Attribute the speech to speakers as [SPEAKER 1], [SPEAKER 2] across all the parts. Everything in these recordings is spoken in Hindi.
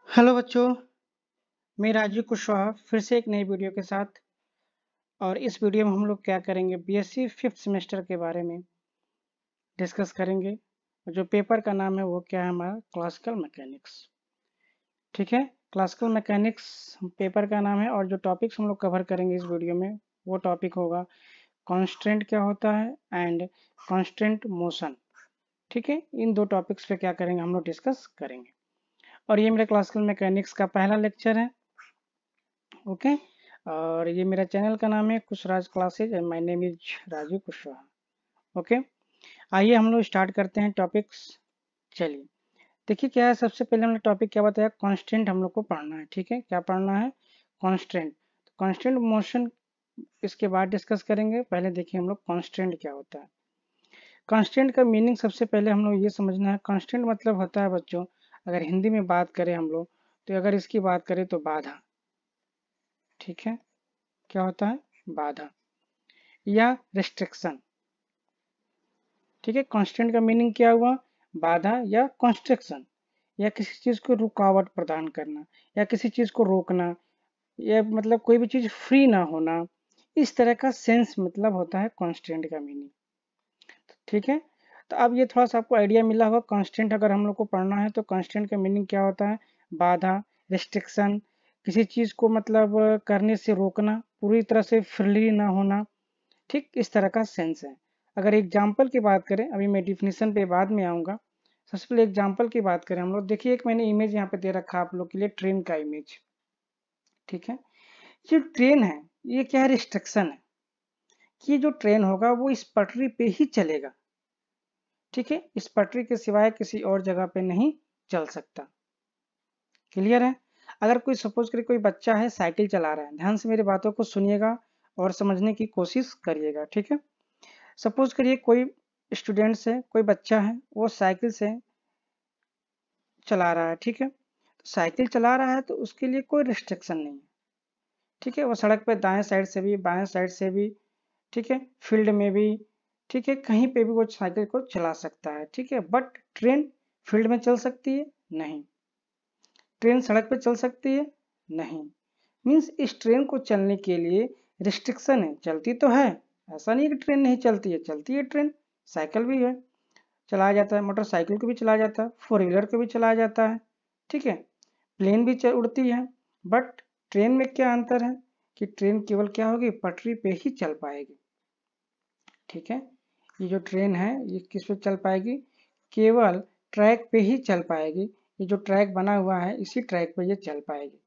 [SPEAKER 1] हेलो बच्चों, मैं राजीव कुशवाहा फिर से एक नई वीडियो के साथ। और इस वीडियो में हम लोग क्या करेंगे, बीएससी फिफ्थ सेमेस्टर के बारे में डिस्कस करेंगे। जो पेपर का नाम है वो क्या है, हमारा क्लासिकल मैकेनिक्स। ठीक है, क्लासिकल मैकेनिक्स पेपर का नाम है। और जो टॉपिक्स हम लोग कवर करेंगे इस वीडियो में वो टॉपिक होगा कॉन्स्टेंट क्या होता है एंड कॉन्स्टेंट मोशन। ठीक है, इन दो टॉपिक्स पे क्या करेंगे, हम लोग डिस्कस करेंगे। और ये मेरे क्लासिकल मैकेनिक्स का पहला लेक्चर है। ओके, और ये मेरा चैनल का नाम है Kushraj classes and my name is Raju Kushwaha. Okay, आइए हम लोग स्टार्ट करते हैं टॉपिक्स। चलिए देखिए क्या है, सबसे पहले हमने टॉपिक क्या बताया, कांस्टेंट हम लोग को पढ़ना है। ठीक है, क्या पढ़ना है, कांस्टेंट। कांस्टेंट मोशन इसके बाद डिस्कस करेंगे। पहले देखिए हम लोग कांस्टेंट क्या होता है। कांस्टेंट का मीनिंग सबसे पहले हम लोग ये समझना है। कांस्टेंट मतलब होता है बच्चों, अगर हिंदी में बात करें हम लोग, तो अगर इसकी बात करें तो बाधा। ठीक है, क्या होता है, बाधा या रिस्ट्रिक्शन। ठीक है, कांस्टेंट का मीनिंग क्या हुआ, बाधा या कॉन्स्ट्रिक्शन, या किसी चीज को रुकावट प्रदान करना या किसी चीज को रोकना, या मतलब कोई भी चीज फ्री ना होना, इस तरह का सेंस मतलब होता है कांस्टेंट का मीनिंग। ठीक है, तो अब ये थोड़ा सा आपको आइडिया मिला होगा। कांस्टेंट अगर हम लोग को पढ़ना है तो कांस्टेंट का मीनिंग क्या होता है, बाधा, रिस्ट्रिक्शन, किसी चीज को मतलब करने से रोकना, पूरी तरह से फ्री ना होना। ठीक, इस तरह का सेंस है। अगर एग्जाम्पल की बात करें, अभी मैं डिफिनीशन पे बाद में आऊंगा, सबसे पहले एग्जाम्पल की बात करें हम लोग। देखिए एक मैंने इमेज यहाँ पे दे रखा आप लोग के लिए, ट्रेन का इमेज। ठीक है, ये ट्रेन है, ये क्या है, रिस्ट्रिक्शन है कि जो ट्रेन होगा वो इस पटरी पे ही चलेगा। ठीक है, इस पटरी के सिवाय किसी और जगह पे नहीं चल सकता। क्लियर है। अगर कोई सपोज करिए कोई बच्चा है साइकिल चला रहा है, ध्यान से मेरी बातों को सुनिएगा और समझने की कोशिश करिएगा। ठीक है, सपोज करिए कोई स्टूडेंट्स है, कोई बच्चा है, वो साइकिल से चला रहा है। ठीक है, तो साइकिल चला रहा है तो उसके लिए कोई रिस्ट्रिक्शन नहीं है। ठीक है, वो सड़क पे दाएं साइड से भी बाएं साइड से भी, ठीक है, फील्ड में भी, ठीक है, कहीं पे भी वो साइकिल को चला सकता है। ठीक है, बट ट्रेन फील्ड में चल सकती है नहीं, ट्रेन सड़क पे चल सकती है नहीं। मीन्स इस ट्रेन को चलने के लिए रिस्ट्रिक्शन है। चलती तो है, ऐसा नहीं है कि ट्रेन नहीं चलती है, चलती है ट्रेन, साइकिल भी है, चलाया जाता है, मोटरसाइकिल को भी चलाया जाता है, फोर व्हीलर को भी चलाया जाता है। ठीक है, प्लेन भी उड़ती है। बट ट्रेन में क्या अंतर है कि ट्रेन केवल क्या होगी, पटरी पे ही चल पाएगी। ठीक है, ये जो ट्रेन है ये किस पे चल पाएगी, केवल ट्रैक पे ही चल पाएगी। ये जो ट्रैक बना हुआ है इसी ट्रैक पे ये चल पाएगी।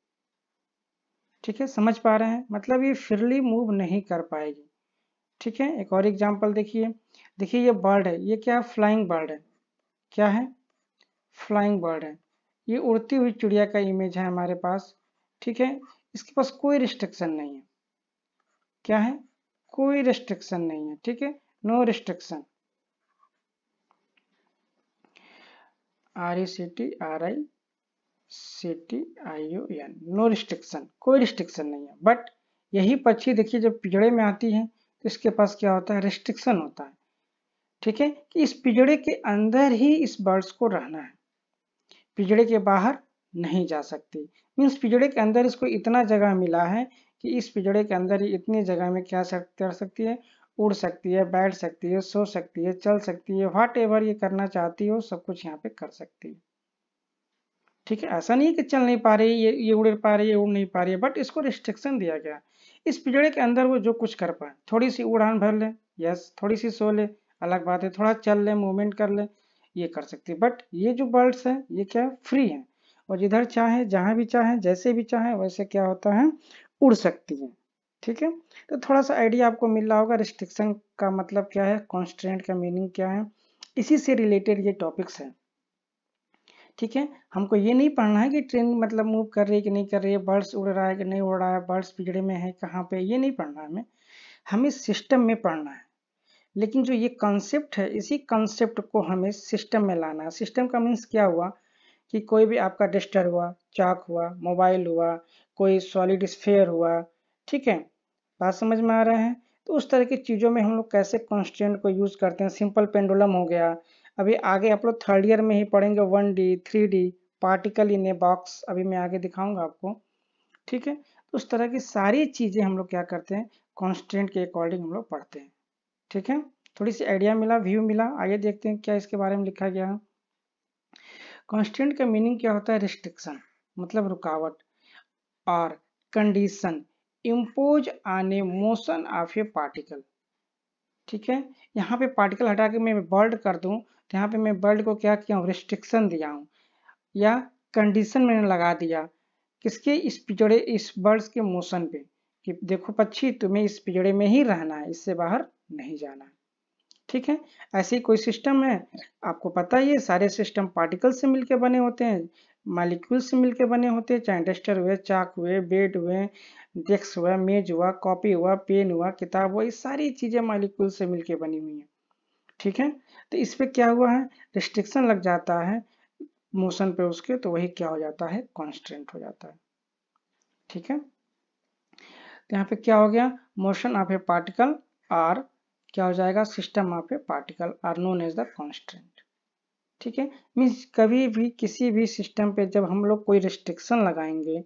[SPEAKER 1] ठीक है, समझ पा रहे हैं, मतलब ये फ्रीली मूव नहीं कर पाएगी। ठीक है, एक और एग्जांपल देखिए। देखिए ये बर्ड है, ये क्या है, फ्लाइंग बर्ड है। क्या है, फ्लाइंग बर्ड है। ये उड़ती हुई चिड़िया का इमेज है हमारे पास। ठीक है, इसके पास कोई रिस्ट्रिक्शन नहीं है। क्या है, कोई रिस्ट्रिक्शन नहीं है। ठीक है, no restriction, RECTRICTION, no restriction, कोई रिस्ट्रिक्शन नहीं है। बट यही पक्षी देखिए जब पिंजड़े में आती है तो इसके पास क्या होता है, रिस्ट्रिक्शन होता है। ठीक है, कि इस पिंजड़े के अंदर ही इस बर्ड्स को रहना है, पिंजड़े के बाहर नहीं जा सकती। मीन्स पिंजड़े के अंदर इसको इतना जगह मिला है कि इस पिंजड़े के अंदर ही इतनी जगह में क्या कर सकती है, उड़ सकती है, बैठ सकती है, सो सकती है, चल सकती है, व्हाट एवर ये करना चाहती हो सब कुछ यहाँ पे कर सकती है। ठीक है, ऐसा नहीं है कि चल नहीं पा रही, ये उड़ पा रही है, उड़ नहीं पा रही है, बट इसको रिस्ट्रिक्शन दिया गया। इस पिंजड़े के अंदर वो जो कुछ कर पाए, थोड़ी सी उड़ान भर ले, यस, थोड़ी सी सो ले, अलग बात है, थोड़ा चल ले, मूवमेंट कर ले, ये कर सकती है। बट ये जो बर्ड्स हैं ये क्या फ्री हैं, और जिधर चाहे जहां भी चाहे जैसे भी चाहे वैसे क्या होता है, उड़ सकती है। ठीक है, तो थोड़ा सा आइडिया आपको मिल रहा होगा रिस्ट्रिक्शन का मतलब क्या है, कॉन्स्ट्रेंट का मीनिंग क्या है, इसी से रिलेटेड ये टॉपिक्स है। ठीक है, हमको ये नहीं पढ़ना है कि ट्रेन मतलब मूव कर रही है कि नहीं कर रही है, बर्ड्स उड़ रहा है कि नहीं उड़ रहा है, बर्ड्स पिंजड़े में है कहाँ पे, ये नहीं पढ़ना है हमें। हमें सिस्टम में पढ़ना है। लेकिन जो ये कॉन्सेप्ट है इसी कॉन्सेप्ट को हमें सिस्टम में लाना है। सिस्टम का मीन्स क्या हुआ कि कोई भी आपका डस्टर हुआ, चाक हुआ, मोबाइल हुआ, कोई सॉलिड स्फेयर हुआ। ठीक है, बात समझ में आ रहा है। तो उस तरह की चीज़ों में हम लोग कैसे कॉन्स्टेंट को यूज करते हैं, सिंपल पेंडुलम हो गया। अभी आगे आप लोग थर्ड ईयर में ही पढ़ेंगे 1D 3D particle in a box, अभी मैं आगे दिखाऊंगा आपको। ठीक है, तो उस तरह की सारी चीजें हम लोग क्या करते हैं, कॉन्स्टेंट के अकॉर्डिंग हम लोग पढ़ते हैं। ठीक है, थोड़ी सी आइडिया मिला, व्यू मिला। आइए देखते हैं क्या इसके बारे में लिखा गया है। कॉन्स्टेंट का मीनिंग क्या होता है, रिस्ट्रिक्शन मतलब रुकावट, और condition impose on a motion of a particle. ठीक है, यहाँ पे पार्टिकल हटा के मैं वर्ड कर दूं तो यहाँ पे मैं वर्ड को क्या किया हूँ, रिस्ट्रिक्शन दिया हूँ या कंडीशन मैंने लगा दिया किसके, इस पिजड़े, इस बर्ड्स के मोशन पे, कि देखो पक्षी तुम्हें इस पिजड़े में ही रहना है, इससे बाहर नहीं जाना है। ठीक है, ऐसे ही कोई सिस्टम है, आपको पता ही है सारे सिस्टम पार्टिकल से मिलकर बने होते हैं, मॉलिक्यूल से मिलकर बने होते हैं, चाहे डस्टर हुए, चाक हुए, बेड हुए, डेस्क हुआ, मेज हुआ, कॉपी हुआ, पेन हुआ, किताब हुआ, ये सारी चीजें मॉलिक्यूल से मिलकर बनी हुई हैं। ठीक है, तो इस पे क्या हुआ है, रिस्ट्रिक्शन लग जाता है मोशन पे उसके, तो वही क्या हो जाता है, कांस्टेंट हो जाता है। ठीक है, तो यहाँ पे क्या हो गया, मोशन ऑफ ए पार्टिकल और क्या हो जाएगा, system of a particle are known as the constant. ठीक है, मीन्स कभी भी किसी भी सिस्टम पे जब हम लोग कोई रिस्ट्रिक्शन लगाएंगे,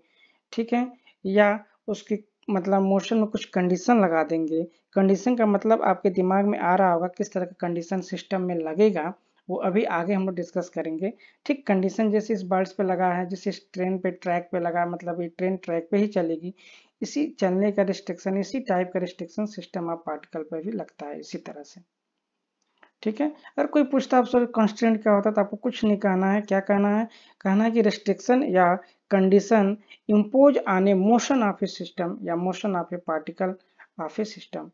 [SPEAKER 1] ठीक है, या उसकी मतलब मोशन में कुछ कंडीशन लगा देंगे, कंडीशन का मतलब आपके दिमाग में आ रहा होगा किस तरह का कंडीशन सिस्टम में लगेगा, वो अभी आगे हम लोग डिस्कस करेंगे। ठीक, कंडीशन जैसे इस बर्ड्स पे लगा है, जैसे इस ट्रेन पे ट्रैक पे लगा, मतलब ये ट्रेन ट्रैक पे ही चलेगी, इसी चलने का रिस्ट्रिक्शन, इसी टाइप का रिस्ट्रिक्शन सिस्टम ऑफ पार्टिकल पर भी लगता है इसी तरह से। ठीक है, अगर कोई पूछता आपसे कांस्टेंट क्या होता है तो आपको कुछ नहीं कहना है, क्या कहना है, कहना है कि रिस्ट्रिक्शन या condition impose on a motion of a system या motion of a particle of a system.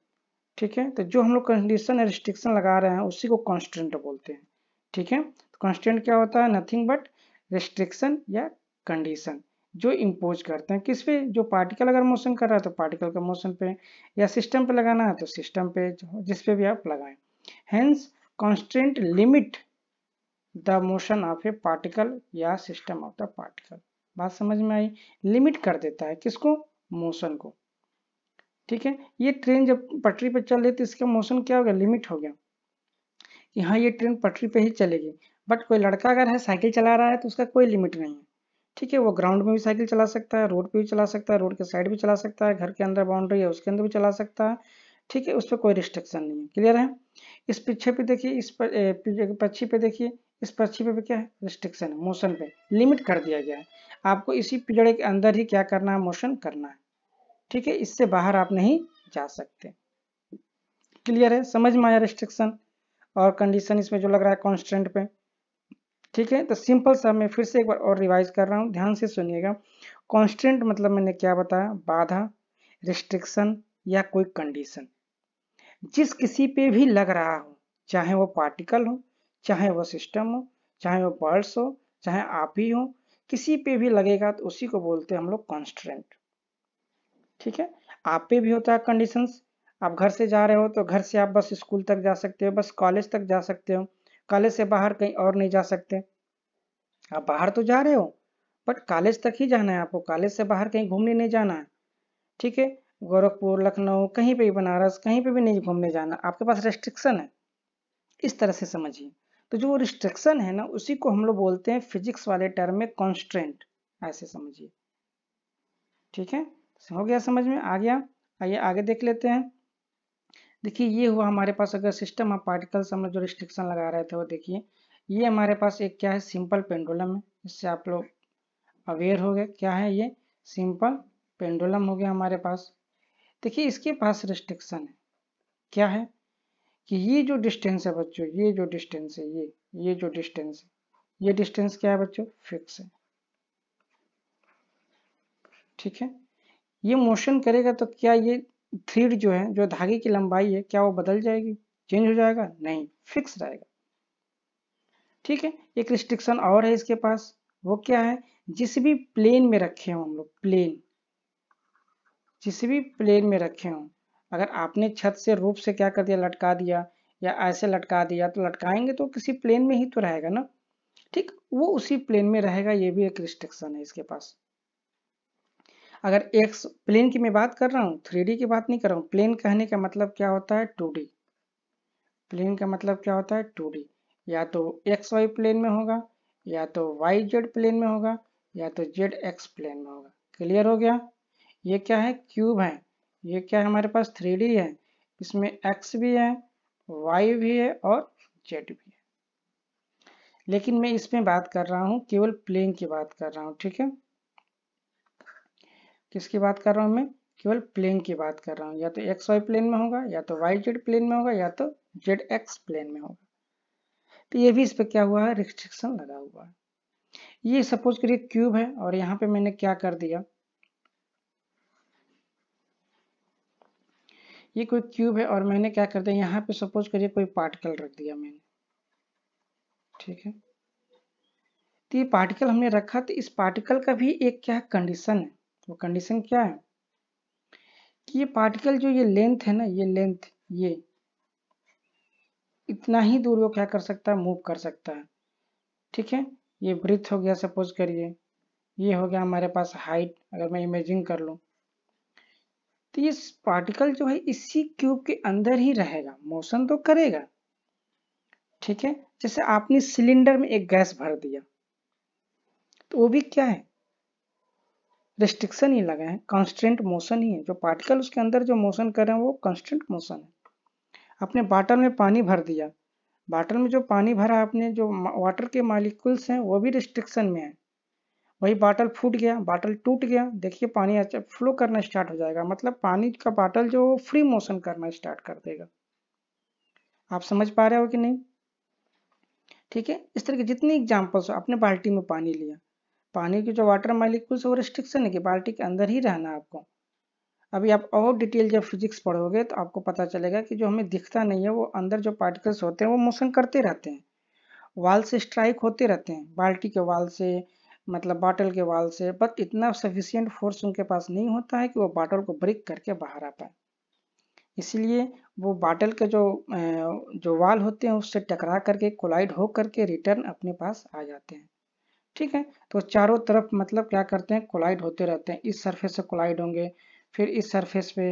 [SPEAKER 1] ठीक है, तो जो हम लोग कंडीशन या रिस्ट्रिक्शन लगा रहे हैं उसी को कांस्टेंट बोलते हैं। ठीक है, तो कांस्टेंट क्या होता है, नथिंग बट रिस्ट्रिक्शन या कंडीशन जो इम्पोज करते हैं किस पे, जो पार्टिकल अगर मोशन कर रहा है तो पार्टिकल का मोशन पे, या सिस्टम पे लगाना है तो सिस्टम पे, जिस पे भी आप लगाएं। Hence constraint limit the motion of a particle या system of the particle। बात समझ में आई, लिमिट कर देता है किसको, मोशन को। ठीक है, ये ट्रेन जब पटरी पे चल रही थी इसका मोशन क्या हो गया, लिमिट हो गया कि हाँ ये ट्रेन पटरी पे ही चलेगी। बट कोई लड़का अगर है साइकिल चला रहा है तो उसका कोई लिमिट नहीं है। ठीक है, वो ग्राउंड में भी साइकिल चला सकता है, रोड पे भी चला सकता है, रोड के साइड भी चला सकता है, घर के अंदर बाउंड्री है उसके अंदर भी चला सकता है। ठीक है, उस पर कोई रिस्ट्रिक्शन नहीं है। क्लियर है, इस पीछे पे देखिए, इस पक्षी पे देखिए, इस पक्षी पे क्या है, रिस्ट्रिक्शन है, मोशन पे लिमिट कर दिया गया है। आपको इसी पिंजड़े के अंदर ही क्या करना है, मोशन करना है। ठीक है, इससे बाहर आप नहीं जा सकते। क्लियर है, समझ में आया रिस्ट्रिक्शन और कंडीशन इसमें जो लग रहा है कांस्टेंट पे। ठीक है, तो सिंपल सा मैं फिर से एक बार और रिवाइज कर रहा हूँ, ध्यान से सुनिएगा। कांस्टेंट मतलब मैंने क्या बताया, बाधा, रिस्ट्रिक्शन या कोई कंडीशन जिस किसी पे भी लग रहा हो, चाहे वो पार्टिकल हो, चाहे वो सिस्टम हो, चाहे वो बर्ड्स हो, चाहे आप ही हो, किसी पे भी लगेगा तो उसी को बोलते हैं हम लोग कांस्टेंट। ठीक है, आप पे भी होता है कंडीशंस। आप घर से जा रहे हो तो घर से आप बस स्कूल तक जा सकते हो, बस कॉलेज तक जा सकते हो, कॉलेज से बाहर कहीं और नहीं जा सकते। आप बाहर तो जा रहे हो बट कॉलेज तक ही जाना है आपको, कॉलेज से बाहर कहीं घूमने नहीं जाना है। ठीक है, गोरखपुर, लखनऊ, कहीं पे भी, बनारस, कहीं पे भी नहीं घूमने जाना, आपके पास रेस्ट्रिक्शन है। इस तरह से समझिए, तो जो रिस्ट्रिक्शन है ना उसी को हम लोग बोलते हैं फिजिक्स वाले टर्म में कॉन्स्टेंट, ऐसे समझिए। ठीक है, हो गया समझ में आ गया। आइए आगे देख लेते हैं। देखिए ये हुआ हमारे पास, अगर सिस्टम ऑफ पार्टिकल्स हम जो रिस्ट्रिक्शन लगा रहे थे वो देखिए, ये हमारे पास एक क्या है, सिंपल पेंडुलम है। इससे आप लोग अवेयर हो गए क्या है, ये सिंपल पेंडुलम हो गया हमारे पास। देखिए इसके पास रिस्ट्रिक्शन है, क्या है कि ये जो डिस्टेंस है बच्चों, ये जो डिस्टेंस है, ये जो डिस्टेंस है, ये डिस्टेंस क्या है बच्चों, फिक्स है। ठीक है, ये मोशन करेगा तो क्या ये थ्रेड जो है, जो धागे की लंबाई है, क्या वो बदल जाएगी, चेंज हो जाएगा, नहीं, फिक्स रहेगा। ठीक है, एक रिस्ट्रिक्शन और है इसके पास, वो क्या है, जिस भी प्लेन में रखे हो हम लोग, प्लेन, जिस भी प्लेन में रखे हो, अगर आपने छत से रूप से क्या कर दिया, लटका दिया या ऐसे लटका दिया, तो लटकाएंगे तो किसी प्लेन में ही तो रहेगा ना। ठीक, वो उसी प्लेन में रहेगा, ये भी एक रिस्ट्रिक्शन है इसके पास। अगर एक्स प्लेन की मैं बात कर रहा हूँ, 3D की बात नहीं कर रहा हूँ। प्लेन कहने का मतलब क्या होता है, 2D। प्लेन का मतलब क्या होता है, 2D, या तो एक्स वाई प्लेन में होगा या तो वाई जेड प्लेन में होगा या तो जेड एक्स प्लेन में होगा। क्लियर हो गया। ये क्या है, क्यूब है। ये क्या है, हमारे पास 3D है, इसमें एक्स भी है, वाई भी है और जेड भी है। लेकिन मैं इसमें बात कर रहा हूँ केवल प्लेन की बात कर रहा हूँ, ठीक है। किसकी बात कर रहा हूँ मैं, केवल प्लेन की बात कर रहा हूँ। या तो एक्स वाई प्लेन में होगा या तो वाई जेड प्लेन में होगा या तो जेड एक्स प्लेन में होगा। तो ये भी इस पे क्या हुआ है, रिस्ट्रिक्शन लगा हुआ है। ये सपोज करिए क्यूब है और यहाँ पे मैंने क्या कर दिया, ये कोई क्यूब है और मैंने क्या कर दिया, यहाँ पे सपोज करिए कोई पार्टिकल रख दिया मैंने, ठीक है। तो ये पार्टिकल हमने रखा, तो इस पार्टिकल का भी एक क्या है, कंडीशन है। वो कंडीशन क्या है कि ये पार्टिकल जो ये लेंथ है ना, ये लेंथ, ये इतना ही दूर वो क्या कर सकता है, मूव कर सकता है, ठीक है। ये ब्रीथ हो गया सपोज करिए, ये हो गया हमारे पास हाइट, अगर मैं इमेजिन कर लूँ। तो ये पार्टिकल जो है इसी क्यूब के अंदर ही रहेगा, मोशन तो करेगा, ठीक है। जैसे आपने सिलेंडर में एक गैस भर दिया, तो वो भी क्या है, रिस्ट्रिक्शन ही लगा है, कांस्टेंट मोशन ही है। जो पार्टिकल उसके अंदर जो मोशन कर रहे हैं वो कांस्टेंट मोशन है। आपने बाटल में पानी भर दिया, बाटल में जो पानी भरा आपने, जो वाटर के मॉलिक्यूल्स हैं वो भी रिस्ट्रिक्शन में है। वही बाटल फूट गया, बाटल टूट गया, देखिए पानी अच्छा फ्लो करना स्टार्ट हो जाएगा, मतलब पानी का बाटल जो फ्री मोशन करना स्टार्ट कर देगा। आप समझ पा रहे हो कि नहीं, ठीक है। इस तरह के जितनी एग्जाम्पल्स हो, आपने बाल्टी में पानी लिया, पानी के जो वाटर मॉलिक्यूल्स वो रिस्ट्रिक्शन है कि बाल्टी के अंदर ही रहना है आपको। अभी आप और डिटेल जब फिजिक्स पढ़ोगे तो आपको पता चलेगा कि जो हमें दिखता नहीं है वो अंदर जो पार्टिकल्स होते हैं वो मोशन करते रहते हैं, वाल से स्ट्राइक होते रहते हैं, बाल्टी के वाल से, मतलब बाटल के वाल से, बट इतना सफिशियंट फोर्स उनके पास नहीं होता है कि वो बाटल को ब्रेक करके बाहर आ पाए। इसलिए वो बाटल के जो वाल होते हैं उससे टकरा करके, कोलाइड हो करके रिटर्न अपने पास आ जाते हैं, ठीक है। तो चारों तरफ मतलब क्या करते हैं, कोलाइड होते रहते हैं। इस सरफेस से कोलाइड होंगे, फिर इस सरफेस पे,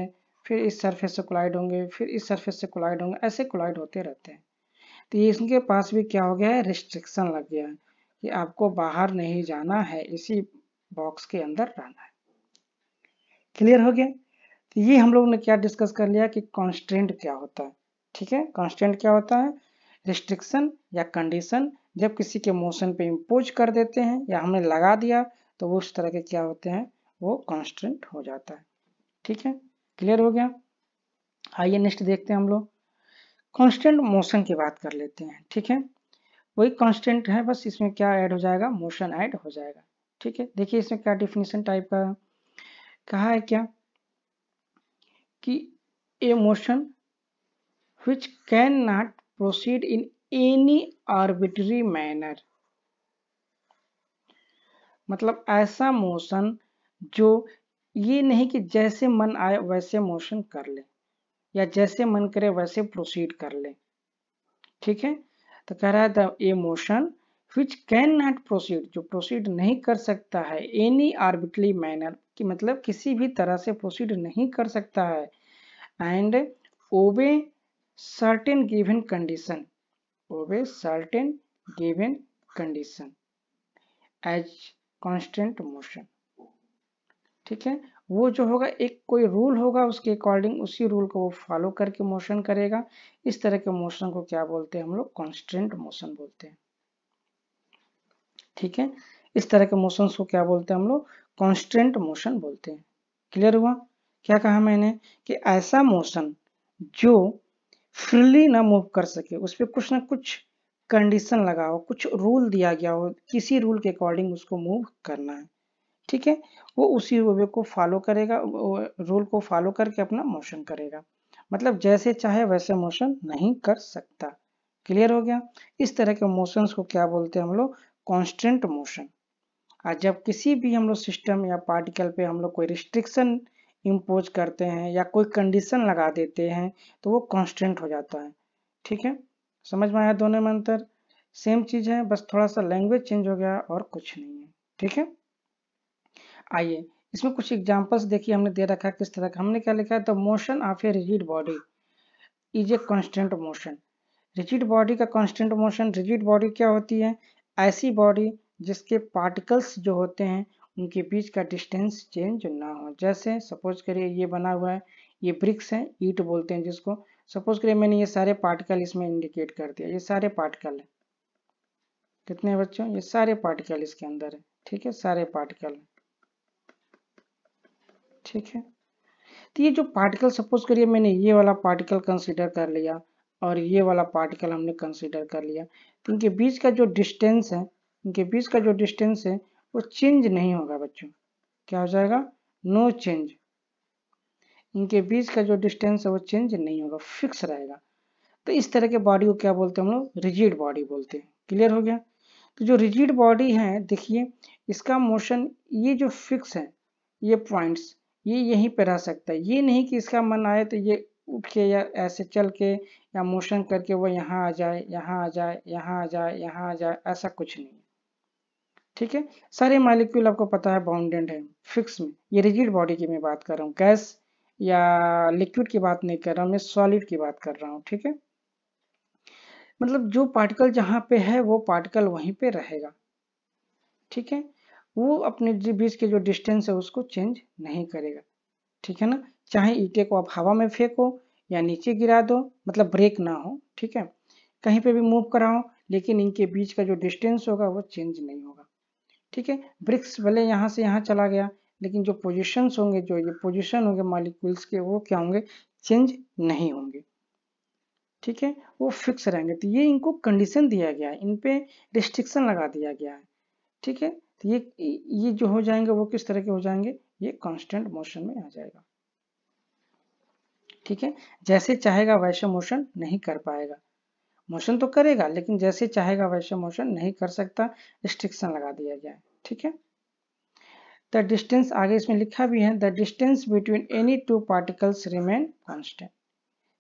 [SPEAKER 1] फिर इस सरफेस से कोलाइड होंगे, फिर इस सरफेस से कोलाइड होंगे, ऐसे कोलाइड होते रहते हैं। तो ये इसके पास भी क्या हो गया है, रिस्ट्रिक्शन लग गया है कि आपको बाहर नहीं जाना है, इसी बॉक्स के अंदर रहना है। क्लियर हो गया। तो ये हम लोग ने क्या डिस्कस कर लिया कि कांस्टेंट क्या होता है, ठीक है। कांस्टेंट क्या होता है, रिस्ट्रिक्शन या कंडीशन जब किसी के मोशन पे इम्पोज कर देते हैं या हमने लगा दिया तो वो उस तरह के क्या होते हैं, वो कांस्टेंट हो जाता है, ठीक है। क्लियर हो गया। आइए नेक्स्ट देखते हैं हम लोग, कांस्टेंट मोशन की बात कर लेते हैं, ठीक है। वही कांस्टेंट है, बस इसमें क्या ऐड हो जाएगा, मोशन ऐड हो जाएगा, ठीक है। देखिए इसमें क्या डिफिनीशन टाइप का कहा है, क्या कि ए motion which cannot proceed in any arbitrary manner, मतलब ऐसा मोशन जो ये नहीं कि जैसे मन आए वैसे मोशन कर ले या जैसे मन करे वैसे प्रोसीड कर ले, ठीक है। तो कह रहा है the A motion which cannot proceed, जो प्रोसीड नहीं कर सकता है, एनी आर्बिट्ररी मैनर कि मतलब किसी भी तरह से प्रोसीड नहीं कर सकता है, and obey certain given condition, obey certain given condition as constant motion, ठीक है। वो जो होगा एक कोई रूल होगा, उसके अकॉर्डिंग उसी रूल को वो फॉलो करके मोशन करेगा। इस तरह के मोशन को क्या बोलते हैं हम लोग, कांस्टेंट मोशन बोलते हैं, ठीक है। इस तरह के मोशन को क्या बोलते हैं हम लोग, कांस्टेंट मोशन बोलते हैं। क्लियर हुआ। क्या कहा मैंने कि ऐसा मोशन जो फ्रीली ना मूव कर सके, उस पर कुछ ना कुछ कंडीशन लगा हो, कुछ रूल दिया गया हो, किसी रूल के अकॉर्डिंग उसको मूव करना है, ठीक है। वो उसी वे को फॉलो करेगा, रूल को फॉलो करके अपना मोशन करेगा, मतलब जैसे चाहे वैसे मोशन नहीं कर सकता। क्लियर हो गया। इस तरह के मोशंस को क्या बोलते हैं हम लोग, कांस्टेंट मोशन। और जब किसी भी हम लोग सिस्टम या पार्टिकल पे हम लोग कोई रिस्ट्रिक्शन इम्पोज करते हैं या कोई कंडीशन लगा देते हैं तो वो कांस्टेंट हो जाता है, ठीक है। समझ में आया दोनों में अंतर, सेम चीज है, बस थोड़ा सा लैंग्वेज चेंज हो गया और कुछ नहीं है, ठीक है। आइए इसमें कुछ एग्जांपल्स देखिए, हमने दे रखा है किस तरह का, हमने क्या लिखा है, the motion of a rigid body is a constant motion. Rigid body का कांस्टेंट मोशन, रिजिड बॉडी क्या होती है, ऐसी बॉडी जिसके पार्टिकल्स जो होते हैं उनके बीच का डिस्टेंस चेंज ना हो। जैसे सपोज करिए ये बना हुआ है, ये ब्रिक्स है, ईंट बोलते हैं जिसको। सपोज करिए मैंने ये सारे पार्टिकल इसमें इंडिकेट कर दिया, ये सारे पार्टिकल है। कितने बच्चों? ये सारे पार्टिकल इसके अंदर है, ठीक है, सारे पार्टिकल, ठीक है। तो ये जो पार्टिकल, सपोज करिए मैंने ये वाला पार्टिकल कंसीडर कर लिया और ये वाला पार्टिकल हमने कंसीडर कर लिया, तो इनके बीच का जो डिस्टेंस है, इनके बीच का जो डिस्टेंस है वो चेंज नहीं होगा बच्चों। क्या हो जाएगा? No change. इनके बीच का जो डिस्टेंस है वो चेंज नहीं होगा, फिक्स रहेगा। तो इस तरह के बॉडी को क्या बोलते हैं हम लोग? रिजिड बॉडी बोलते हैं। क्लियर हो गया? तो जो रिजिड बॉडी है, देखिए इसका मोशन, ये जो फिक्स है, ये पॉइंट्स, ये यहीं पे रह सकता है। ये नहीं कि इसका मन आए तो ये उठ के या ऐसे चल के या मोशन करके वो यहाँ आ जाए, यहाँ आ जाए, यहाँ आ जाए, यहाँ आ जाए, ऐसा कुछ नहीं है, ठीक है। सारे मॉलिक्यूल आपको पता है बाउंडेड है, फिक्स में। ये रिजिड बॉडी की मैं बात कर रहा हूँ, गैस या लिक्विड की बात नहीं कर रहा हूँ, मैं सॉलिड की बात कर रहा हूँ, ठीक है। मतलब जो पार्टिकल जहाँ पे है वो पार्टिकल वहीं पे रहेगा, ठीक है। वो अपने बीच के जो डिस्टेंस है उसको चेंज नहीं करेगा, ठीक है ना। चाहे ईंटे को आप हवा में फेंको या नीचे गिरा दो, मतलब ब्रेक ना हो, ठीक है, कहीं पे भी मूव कराओ, लेकिन इनके बीच का जो डिस्टेंस होगा वो चेंज नहीं होगा, ठीक है। ब्रिक्स भले यहाँ से यहाँ चला गया, लेकिन जो पोजिशंस होंगे, जो ये पोजिशन होंगे मॉलिक्यूल्स के, वो क्या होंगे? चेंज नहीं होंगे, ठीक है, वो फिक्स रहेंगे। तो ये इनको कंडीशन दिया गया है, इन पे रिस्ट्रिक्शन लगा दिया गया है, ठीक है। तो ये जो हो जाएंगे वो किस तरह के हो जाएंगे? ये कांस्टेंट मोशन में आ जाएगा, ठीक है। जैसे चाहेगा वैसे मोशन नहीं कर पाएगा, मोशन तो करेगा लेकिन जैसे चाहेगा वैसे मोशन नहीं कर सकता, रिस्ट्रिक्शन लगा दिया गया है, ठीक है। द डिस्टेंस, आगे इसमें लिखा भी है, the distance between any two particles remain constant.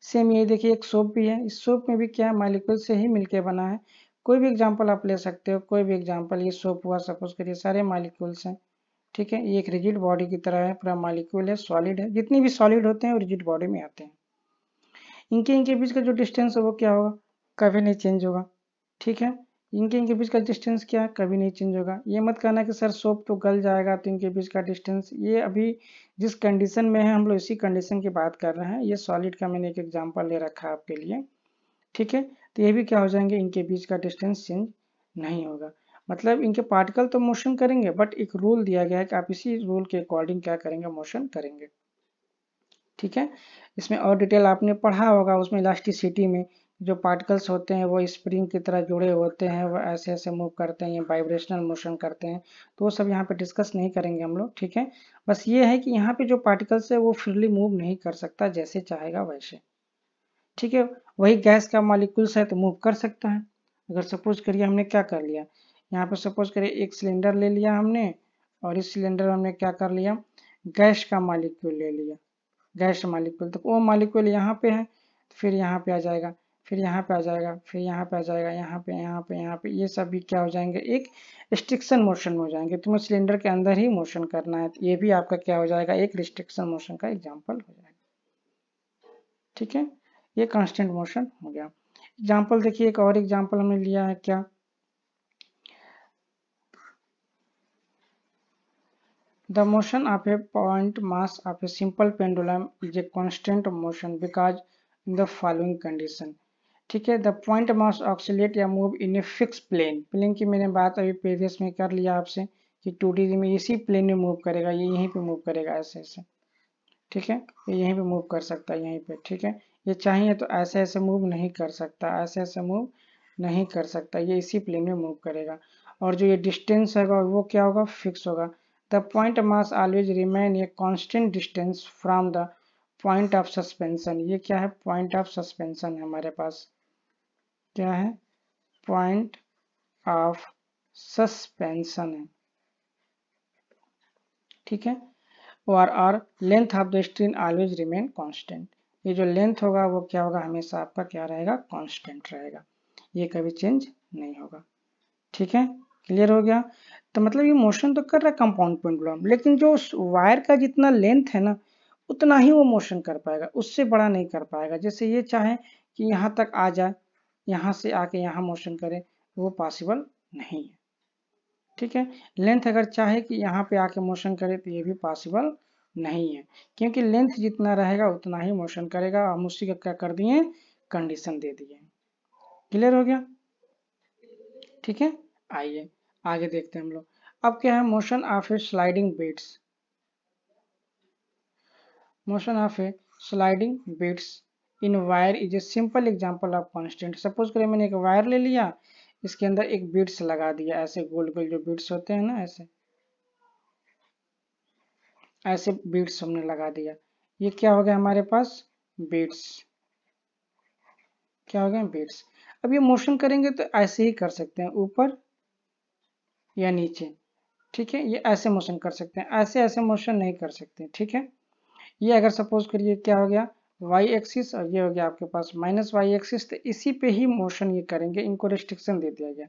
[SPEAKER 1] Same ये देखिए, एक सोप भी है, इस सोप में भी क्या मॉलिक्यूल से ही मिलके बना है। कोई भी एग्जांपल आप ले सकते हो, कोई भी एग्जांपल। ये सोप हुआ, सपोज करिए सारे मॉलिक्यूल्स हैं, ठीक है। ये एक रिजिड बॉडी की तरह है, पूरा मॉलिक्यूल है, सॉलिड है। जितनी भी सॉलिड होते हैं वो रिजिड बॉडी में आते हैं। इनके बीच का जो डिस्टेंस है वो क्या होगा? कभी नहीं चेंज होगा, ठीक है। इनके बीच का डिस्टेंस क्या है? कभी नहीं चेंज होगा। ये मत कहना कि सर सोप तो गल जाएगा तो इनके बीच का डिस्टेंस, ये अभी जिस कंडीशन में है हम लोग इसी कंडीशन की बात कर रहे हैं। ये सॉलिड का मैंने एक एग्जांपल ले रखा है आपके लिए, ठीक है। तो ये भी क्या हो जाएंगे? इनके बीच का डिस्टेंस चेंज नहीं होगा। मतलब इनके पार्टिकल तो मोशन करेंगे, बट एक रूल दिया गया है कि आप इसी रूल के अकॉर्डिंग क्या करेंगे? मोशन करेंगे, ठीक है। इसमें और डिटेल आपने पढ़ा होगा, उसमें इलास्टिसिटी में जो पार्टिकल्स होते हैं वो स्प्रिंग की तरह जुड़े होते हैं, वो ऐसे ऐसे मूव करते हैं, ये वाइब्रेशनल मोशन करते हैं। तो वो सब यहाँ पे डिस्कस नहीं करेंगे हम लोग, ठीक है। बस ये है कि यहाँ पे जो पार्टिकल्स है वो फ्रीली मूव नहीं कर सकता, जैसे चाहेगा वैसे, ठीक है। वही गैस का मॉलिक्यूल्स है तो मूव कर सकता है। अगर सपोज करिए हमने क्या कर लिया, यहाँ पे सपोज करिए एक सिलेंडर ले लिया हमने, और इस सिलेंडर में हमने क्या कर लिया? गैस का मॉलिक्यूल ले लिया, गैस मॉलिक्यूल। तो वो मॉलिक्यूल यहाँ पे है, फिर यहाँ पे आ जाएगा, फिर यहाँ पे आ जाएगा, फिर यहाँ पे आ जाएगा, यहाँ पे, यहाँ पे, यहाँ पे, ये सब भी क्या हो जाएंगे? एक रिस्ट्रिक्शन मोशन में हो जाएंगे। तुम्हें सिलेंडर के अंदर ही मोशन करना है, तो ये भी आपका क्या हो जाएगा? एक रिस्ट्रिक्शन मोशन का एग्जाम्पल हो जाएगा, ठीक है। ये कांस्टेंट मोशन हो गया। एग्जाम्पल देखिए, एक और एग्जाम्पल हमने लिया है क्या? The motion of a point mass of a simple pendulum is a constant motion because in the following condition, ठीक है। द पॉइंट मास ऑक्सीलेट या move in a fix plane. Plane की मैंने बात अभी प्रीवियस में कर लिया आपसे कि 2D में इसी प्लेन में मूव करेगा, ये यहीं पे मूव करेगा ऐसे ऐसे, ठीक है। ये यहीं पे मूव कर सकता है, यहीं पे, ठीक है। ये चाहिए तो ऐसे ऐसे मूव नहीं कर सकता, ऐसे ऐसे मूव नहीं कर सकता, ये इसी प्लेन में मूव करेगा। और जो ये डिस्टेंस होगा वो क्या होगा? फिक्स होगा। The point mass always remain a constant distance from the point of suspension. ये क्या है? पॉइंट ऑफ सस्पेंशन है हमारे पास। क्या है? पॉइंट ऑफ सस्पेंशन है, ठीक है। और length of the string always remain constant. ये जो लेंथ होगा वो क्या होगा? हमेशा आपका क्या रहेगा? कांस्टेंट रहेगा, ये कभी चेंज नहीं होगा, ठीक है। क्लियर हो गया? तो मतलब ये मोशन तो कर रहा है कंपाउंड पेंडुलम, लेकिन जो वायर का जितना लेंथ है ना, उतना ही वो मोशन कर पाएगा, उससे बड़ा नहीं कर पाएगा। जैसे ये चाहे कि यहाँ तक आ जाए, यहाँ से आके यहाँ मोशन करे, वो पॉसिबल नहीं है। ठीक है, लेंथ अगर चाहे कि यहाँ पे आके मोशन करे तो ये भी पॉसिबल नहीं है, क्योंकि लेंथ जितना रहेगा उतना ही मोशन करेगा। हम उसी का क्या कर दिए, कंडीशन दे दिए। क्लियर हो गया? ठीक है, आइए आगे देखते हैं हम लोग। अब क्या है, motion of a sliding beads. Motion of a sliding beads in wire is a simple example of constant. Suppose करें मैंने एक वायर ले लिया, इसके अंदर एक बीट्स लगा दिया, ऐसे गोल गोल जो बीट्स होते हैं ना, ऐसे ऐसे बीट्स हमने लगा दिया। ये क्या हो गया हमारे पास, बीट्स। क्या हो गया, बीट्स। अब ये मोशन करेंगे तो ऐसे ही कर सकते हैं, ऊपर या नीचे। ठीक है, ये ऐसे मोशन कर सकते हैं, ऐसे ऐसे मोशन नहीं कर सकते। ठीक है, ये अगर सपोज करिए क्या हो गया, वाई एक्सिस, और ये हो गया आपके पास माइनस वाई एक्सिस, तो इसी पे ही मोशन ये करेंगे। इनको रिस्ट्रिक्शन दे दिया गया,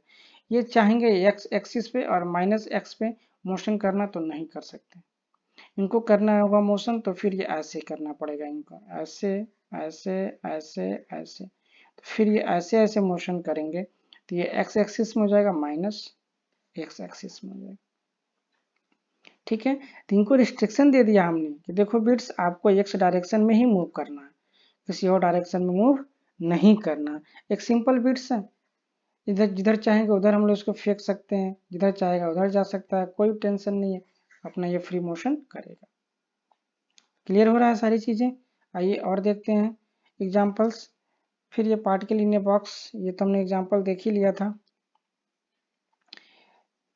[SPEAKER 1] ये चाहेंगे एक्स एक्सिस पे और माइनस एक्स पे मोशन करना तो नहीं कर सकते। इनको करना होगा मोशन तो फिर ये ऐसे करना पड़ेगा इनको, ऐसे ऐसे ऐसे ऐसे। तो फिर ये ऐसे ऐसे मोशन करेंगे तो ये एक्स एक्सिस में हो जाएगा, माइनस एक्स एक्सिस में हो जाएगा। ठीक है, तो इनको रिस्ट्रिक्शन दे दिया हमने कि देखो बिट्स आपको एक्स डायरेक्शन में ही मूव करना है, किसी और डायरेक्शन में मूव नहीं करना। एक सिंपल बिट्स है, इधर जिधर चाहेंगे उधर हम लोग इसको फेंक सकते हैं, जिधर चाहेगा उधर जा सकता है, कोई टेंशन नहीं है, अपना ये फ्री मोशन करेगा। क्लियर हो रहा है सारी चीजें? आइए और देखते हैं एग्जांपल्स। फिर ये पार्टिकल इन ए बॉक्स, ये तो हमने एग्जांपल देख ही लिया था।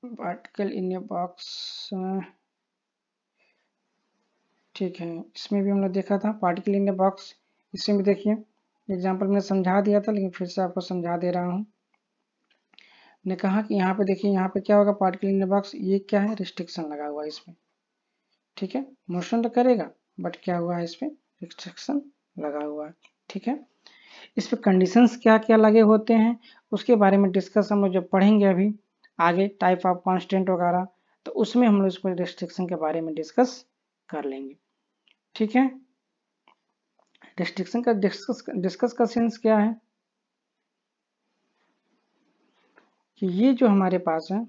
[SPEAKER 1] पार्टिकल इन ए बॉक्स, ठीक है, इसमें भी हमने देखा था पार्टिकल इन ए बॉक्स। इसमें भी देखिए एग्जांपल मैंने समझा दिया था, लेकिन फिर से आपको समझा दे रहा हूँ। ने कहा कि यहाँ पे देखिए, यहाँ पे क्या होगा, पार्टिकल इन ए बॉक्स, ये क्या है, रिस्ट्रिक्शन लगा हुआ है इसमें। ठीक है, मोशन तो करेगा बट क्या हुआ है, इस पे रिस्ट्रिक्शन लगा हुआ है। ठीक है, इस पे कंडीशंस क्या क्या लगे होते हैं उसके बारे में डिस्कस हम लोग जब पढ़ेंगे अभी आगे, टाइप ऑफ कांस्टेंट वगैरह, तो उसमें हम लोग इसको रिस्ट्रिक्शन के बारे में डिस्कस कर लेंगे। ठीक है, रिस्ट्रिक्शन का डिस्कस का सेंस क्या है कि ये जो हमारे पास है,